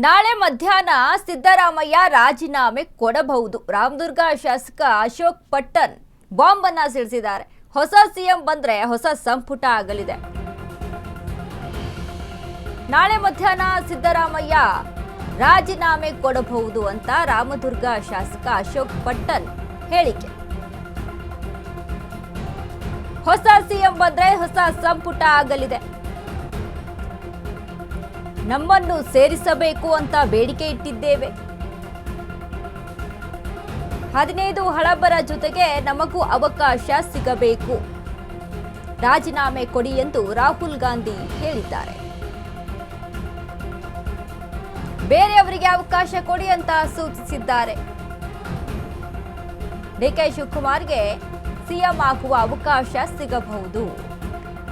ನಾಳೆ ಮಧ್ಯಾಹ್ನ ಸಿದ್ದರಾಮಯ್ಯ ರಾಜೀನಾಮೆ ಕೊಡಬಹುದು. ರಾಮದುರ್ಗ ಶಾಸಕ ಅಶೋಕ್ ಪಟ್ಟಣ್ ಬಾಂಬ್ ಅನ್ನು ಸಿಡಿಸಿದ್ದಾರೆ. ಹೊಸ ಸಿಎಂ ಬಂದ್ರೆ ಹೊಸ ಸಂಪುಟ ಆಗಲಿದೆ. ನಾಳೆ ಮಧ್ಯಾಹ್ನ ಸಿದ್ದರಾಮಯ್ಯ ರಾಜೀನಾಮೆ ಕೊಡಬಹುದು ಅಂತ ರಾಮದುರ್ಗ ಶಾಸಕ ಅಶೋಕ್ ಪಟ್ಟಣ್ ಹೇಳಿಕೆ. ಹೊಸ ಸಿಎಂ ಬಂದ್ರೆ ಹೊಸ ಸಂಪುಟ ಆಗಲಿದೆ. ನಮ್ಮನ್ನು ಸೇರಿಸಬೇಕು ಅಂತ ಬೇಡಿಕೆ ಇಟ್ಟಿದ್ದೇವೆ. 15 ಹಳಬರ ಜೊತೆಗೆ ನಮಗೂ ಅವಕಾಶ ಸಿಗಬೇಕು. ರಾಜೀನಾಮೆ ಕೊಡಿ ಎಂದು ರಾಹುಲ್ ಗಾಂಧಿ ಹೇಳಿದ್ದಾರೆ. ಬೇರೆಯವರಿಗೆ ಅವಕಾಶ ಕೊಡಿ ಅಂತ ಸೂಚಿಸಿದ್ದಾರೆ. ಡಿಕೆ ಶಿವಕುಮಾರ್ಗೆ ಸಿಎಂ ಆಗುವ ಅವಕಾಶ ಸಿಗಬಹುದು.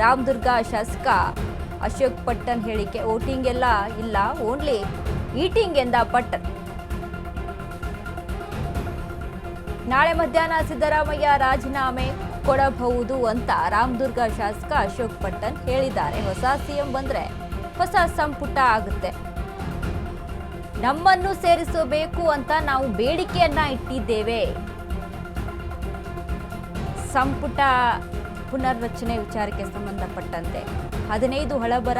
ರಾಮದುರ್ಗ ಶಾಸಕ ಅಶೋಕ್ ಪಟ್ಟಣ್ ಹೇಳಿಕೆ. ವೋಟಿಂಗ್ ಎಲ್ಲ ಇಲ್ಲ, ಓನ್ಲಿ ಈಟಿಂಗ್ ಎಂದ ಪಟ್ಟಣ್. ನಾಳೆ ಮಧ್ಯಾಹ್ನ ಸಿದ್ದರಾಮಯ್ಯ ರಾಜೀನಾಮೆ ಕೊಡಬಹುದು ಅಂತ ರಾಮದುರ್ಗ ಶಾಸಕ ಅಶೋಕ್ ಪಟ್ಟಣ್ ಹೇಳಿದ್ದಾರೆ. ಹೊಸ ಸಿಎಂ ಬಂದ್ರೆ ಹೊಸ ಸಂಪುಟ ಆಗುತ್ತೆ. ನಮ್ಮನ್ನು ಸೇರಿಸಬೇಕು ಅಂತ ನಾವು ಬೇಡಿಕೆಯನ್ನ ಇಟ್ಟಿದ್ದೇವೆ. ಸಂಪುಟ ಪುನರ್ರಚನೆ ವಿಚಾರಕ್ಕೆ ಸಂಬಂಧಪಟ್ಟಂತೆ 15 ಹಳಬರ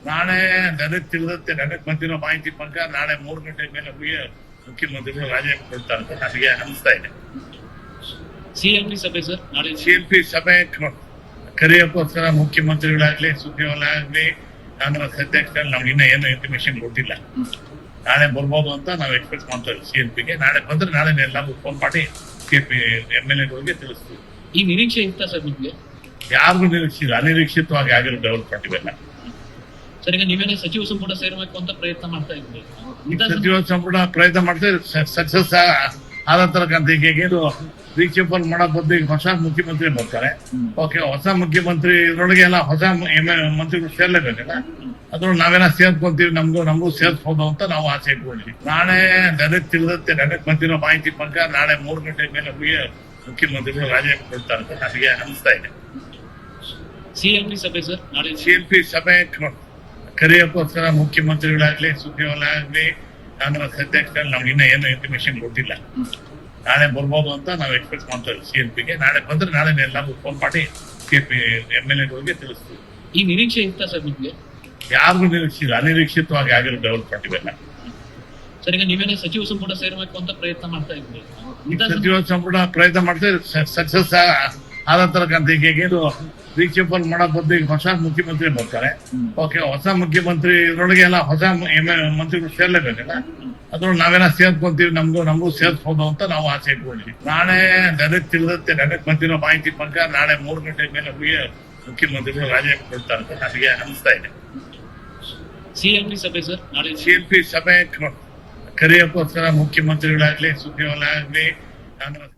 ನಾಳೆ ನನಗೆ ತಿಳಿದಂತೆ ನನಗೆ ಬಂದಿರೋ ಮಾಹಿತಿ ಪ್ರಕಾರ ನಾಳೆ 3 ಗಂಟೆ ಮೇಲೆ ಮುಖ್ಯಮಂತ್ರಿಗಳು ರಾಜೀನಾಮೆ ಕೊಡ್ತಾರೆ ಅಂತ ನನಗೆ ಅನಿಸ್ತಾ ಇದೆ. ಸಿಎಂಪಿ ಸಭೆ ಸರ್, ನಾಳೆ ಸಿಎಂಪಿ ಸಭೆ ಕರೆಯೋಕ್ಕೋಸ್ಕರ ಮುಖ್ಯಮಂತ್ರಿಗಳಾಗ್ಲಿ ಸುದ್ದಿಯವರಾಗ್ಲಿ ಕಾಂಗ್ರೆಸ್ ಅಧ್ಯಕ್ಷರಲ್ಲಿ ನಮ್ಗೆ ಇನ್ನೂ ಏನು ಇನ್ಫಾರ್ಮೇಶನ್ ಕೊಟ್ಟಿಲ್ಲ. ನಾಳೆ ಬರ್ಬೋದು ಅಂತ ನಾವು ಎಕ್ಸ್ಪೆಕ್ಟ್ ಮಾಡ್ತೀವಿ. ಸಿಎಂಪಿಗೆ ನಾಳೆ ಬಂದ್ರೆ ನಾಳೆ ನಾವು ಫೋನ್ ಮಾಡಿ ಸಿಎಂಪಿ MLAಗಳಿಗೆ ತಿಳಿಸ್ತೀವಿ. ಈ ನಿರೀಕ್ಷೆ ಇತ್ತ ಸರ್ ನಿಮ್ಗೆ? ಯಾರಿಗೂ ನಿರೀಕ್ಷಿತ ಅನಿರೀಕ್ಷಿತವಾಗಿ ಆಗಿರೋ ಡೆವಲಪ್ಮೆಂಟ್ ಇವೆಲ್ಲ. ಸರ್, ಈಗ ನೀವೇನೇ ಸಚಿವ ಸಂಪುಟ ಸೇರಬೇಕು ಅಂತ ಪ್ರಯತ್ನ ಮಾಡ್ತಾ ಇದ್ದೀವಿ. ಸಚಿವ ಸಂಪುಟ ಪ್ರಯತ್ನ ಮಾಡ್ತಾರೆ, ಸಕ್ಸಸ್ ಆದ ತರಕಂತ ಈಗ ರೀಚೇಬಲ್ ಮಾಡೋ ಬದ್ದು ಈಗ ಹೊಸ ಮುಖ್ಯಮಂತ್ರಿ ಬರ್ತಾರೆ. ಓಕೆ, ಹೊಸ ಮುಖ್ಯಮಂತ್ರಿ ಇದ್ರೊಳಗೆ ಎಲ್ಲ ಹೊಸ ಮಂತ್ರಿಗಳು ಸೇರ್ಲೇಬೇಕಲ್ಲ. ಅದ್ರೊಳಗೆ ನಾವೇನ ಸೇರ್ಕೊಂತೀವಿ, ನಮಗೂ ಸೇರ್ಸ್ಬೋದು ಅಂತ ನಾವು ಆಸೆ ಇಟ್ಕೊಂಡಿದ್ವಿ. ನಾಳೆ ನನಗೆ ತಿಳಿದಂತೆ ನನಗೆ ಬಂದಿರೋ ಮಾಹಿತಿ ಪ್ರಕಾರ ನಾಳೆ 3 ಗಂಟೆ ಮೇಲೆ ಮುಖ್ಯಮಂತ್ರಿಗಳು ರಾಜೀನಾಮೆ ಕೊಡ್ತಾರೆ ಅಂತ ನನಗೆ ಅನಿಸ್ತಾ ಇದೆ. ಸಿಎಂಪಿ ಸಭೆ ಸರ್, ನಾಳೆ ಸಿಎಂಪಿ ಸಭೆ ಕರೆಯೋಕ್ಕೋಸ್ಕರ ಮುಖ್ಯಮಂತ್ರಿಗಳಾಗ್ಲಿ ಸುದ್ದಿಯವರಾಗ್ಲಿ ಕಾಂಗ್ರೆಸ್ ಅಧ್ಯಕ್ಷರಲ್ಲಿ ನಮ್ಗೆ ಇನ್ನೂ ಏನು ಇನ್ಫಾರ್ಮೇಶನ್ ಕೊಟ್ಟಿಲ್ಲ. ನಾಳೆ ಬರ್ಬೋದು ಅಂತ ನಾವು ಎಕ್ಸ್ಪೆಕ್ಟ್ ಮಾಡ್ತೀವಿ. ಸಿಎಂಪಿಗೆ ನಾಳೆ ಬಂದ್ರೆ ನಾಳೆ ನಾವು ಫೋನ್ ಮಾಡಿ ಸಿಎಂಪಿ MLAಗಳಿಗೆ ತಿಳಿಸ್ತೀವಿ. ಈ ನಿರೀಕ್ಷೆ ಇತ್ತ ಸರ್ ನಿಮ್ಗೆ? ಯಾರಿಗೂ ನಿರೀಕ್ಷಿತ ಅನಿರೀಕ್ಷಿತವಾಗಿ ಆಗಿರೋ ಡೆವಲಪ್ಮೆಂಟ್ ಇವೆಲ್ಲ. ಸರ್, ಈಗ ನೀವೇನೇ ಸಚಿವ ಸಂಪುಟ ಸೇರಬೇಕು ಅಂತ ಪ್ರಯತ್ನ ಮಾಡ್ತಾ ಇದ್ದೀವಿ. ಸಚಿವ ಸಂಪುಟ ಪ್ರಯತ್ನ ಮಾಡ್ತಾರೆ, ಸಕ್ಸಸ್ ಆದ ತರಕಂತ ಈಗ ರೀಚೇಬಲ್ ಮಾಡೋ ಬದ್ದು ಈಗ ಹೊಸ ಮುಖ್ಯಮಂತ್ರಿ ಬರ್ತಾರೆ. ಓಕೆ, ಹೊಸ ಮುಖ್ಯಮಂತ್ರಿ ಇದ್ರೊಳಗೆ ಎಲ್ಲ ಹೊಸ ಮಂತ್ರಿಗಳು ಸೇರ್ಲೇಬೇಕಲ್ಲ. ಅದ್ರೊಳಗೆ ನಾವೇನ ಸೇರ್ಕೊಂತೀವಿ, ನಮಗೂ ಸೇರ್ಸ್ಬೋದು ಅಂತ ನಾವು ಆಸೆ ಇಟ್ಕೊಂಡಿದ್ವಿ. ನಾಳೆ ನನಗೆ ತಿಳಿದಂತೆ ನನಗೆ ಬಂದಿರೋ ಮಾಹಿತಿ ಪ್ರಕಾರ ನಾಳೆ 3 ಗಂಟೆ ಮೇಲೆ ಮುಖ್ಯಮಂತ್ರಿಗಳು ರಾಜೀನಾಮೆ ಕೊಡ್ತಾರೆ ಅಂತ ನನಗೆ ಅನಿಸ್ತಾ ಇದೆ. ಸಿಎಂಪಿ ಸಭೆ ಸರ್, ನಾಳೆ ಸಿಎಂಪಿ ಸಭೆ ಕರೆಯೋಕ್ಕೋಸ್ಕರ ಮುಖ್ಯಮಂತ್ರಿಗಳಾಗ್ಲಿ ಸುದ್ದಿಯವರಾಗ್ಲಿ ಕಾಂಗ್ರೆಸ್